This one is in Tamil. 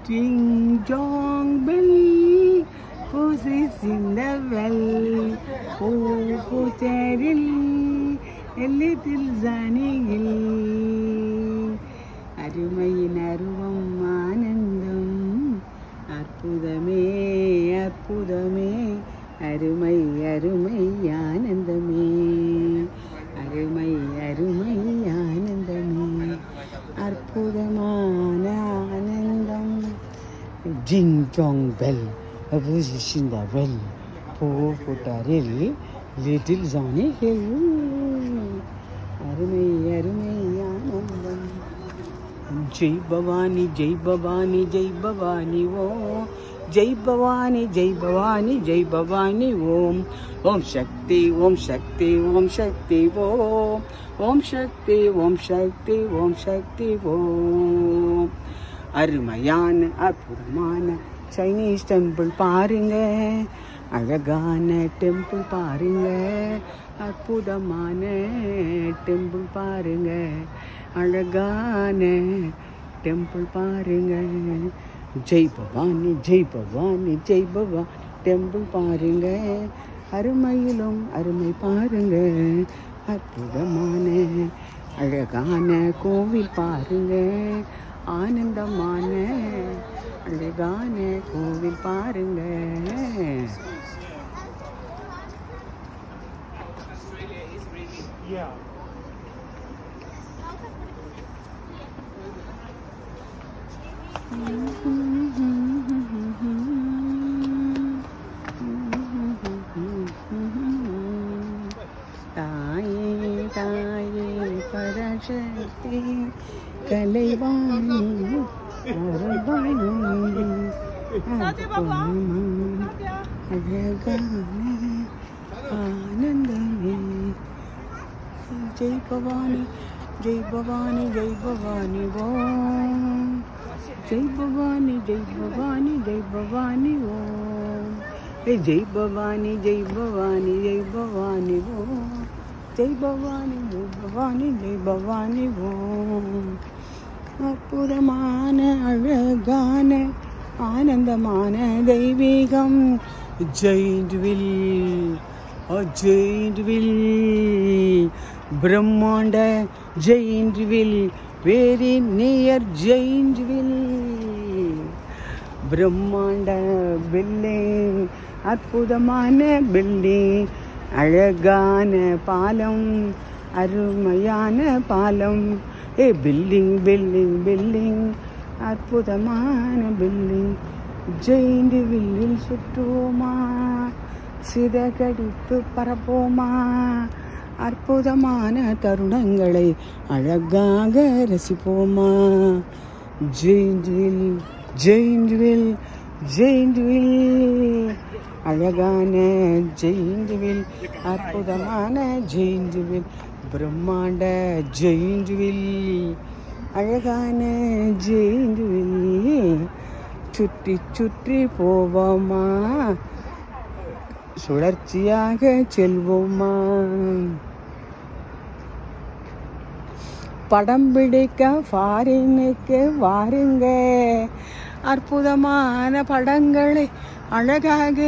Ding dong bell, pussy's in the well. Oh, Cheryl, a little Zanny Hill. அருமையின் அருவம் ஆனந்தம் அற்புதமே அற்புதமே அருமை அருமை ஆனந்தமே அருமை அருமை ஆனந்தமே அற்புதமான ஆனந்தம். Ding dong bell, a voice in the well. Poor Putaril, little Johnny Hill. அருமை அருமை ஆனந்தம். ஜெய் பவானி ஜெய் பவானி ஜெய் பவானி ஓம் ஜெய் பவானி ஜெய் பவானி ஜெய் பவானி ஓம் ஓம் சக்தி ஓம் சக்தி ஓம் சக்தி ஓம் ஓம் சக்தி ஓம் சக்தி ஓம் சக்தி ஓம். அருமையான அற்புதமான சைனீஸ் டெம்பிள் பாருங்க, அழகான டெம்பிள் பாருங்க, அற்புதமான டெம்பிள் பாருங்க, அழகான டெம்பிள் பாருங்க. ஜெய் பவானி ஜெய் பவானி ஜெய் பவானி டெம்பிள் பாருங்க, அருமையிலும் அருமை பாருங்க, அற்புதமான அழகான கோவில் பாருங்க, ஆனந்தமான அழகான கோவில் பாருங்க. தாயே தாயே பராசக்தி கலைவாணி அருள்வாணி அழகான ஆனந்தமே. ஜெய் பவானி ஜெய் பவானி ஜெய் பவானி ஓம் ஜெய் பவானி ஜெய் பவானி ஜெய் பவானி ஓம் ஜெய் பவானி ஜெய் பவானி ஜெய் பவானி ஓம் ஜெய் பவானி ஜெய் பவானி ஜெய் பவானி ஓம். அற்புதமான அழகான ஆனந்தமான தெய்வீகம் ஜெயின்ட்வில் ஜெயின்ட்வில் பிரம்மாண்ட ஜெயின்ட்வில் வெரி நியர் ஜெயின்ட்வில் பிரம்மாண்ட பில்டிங் அற்புதமான பில்டிங் அழகான பாலம் அருமையான பாலம் பில்டிங் பில்டிங் பில்டிங் அற்புதமான பில்டிங் ஜெயின்ட்வில்லில் சுற்றுவோமா சிதகடித்து பரப்போமா அற்புதமான தருணங்களை அழகாக ரசிப்போமா. ஜெயின்ட்வில் ஜெயின்ட்வில் ஜெயின்ட்வில் அழகான ஜெயின்ட்வில் அற்புதமான ஜெயின்ட்வில் பிரம்மாண்ட ஜெயின்ட்வில் அழகான ஜெயின்ட்வில் சுற்றி சுற்றி போவோமா சுழற்சியாக செல்வோமா. படம் பிடிக்க ஃபாரினுக்கு வாருங்க அற்புதமான படங்களை அழகாக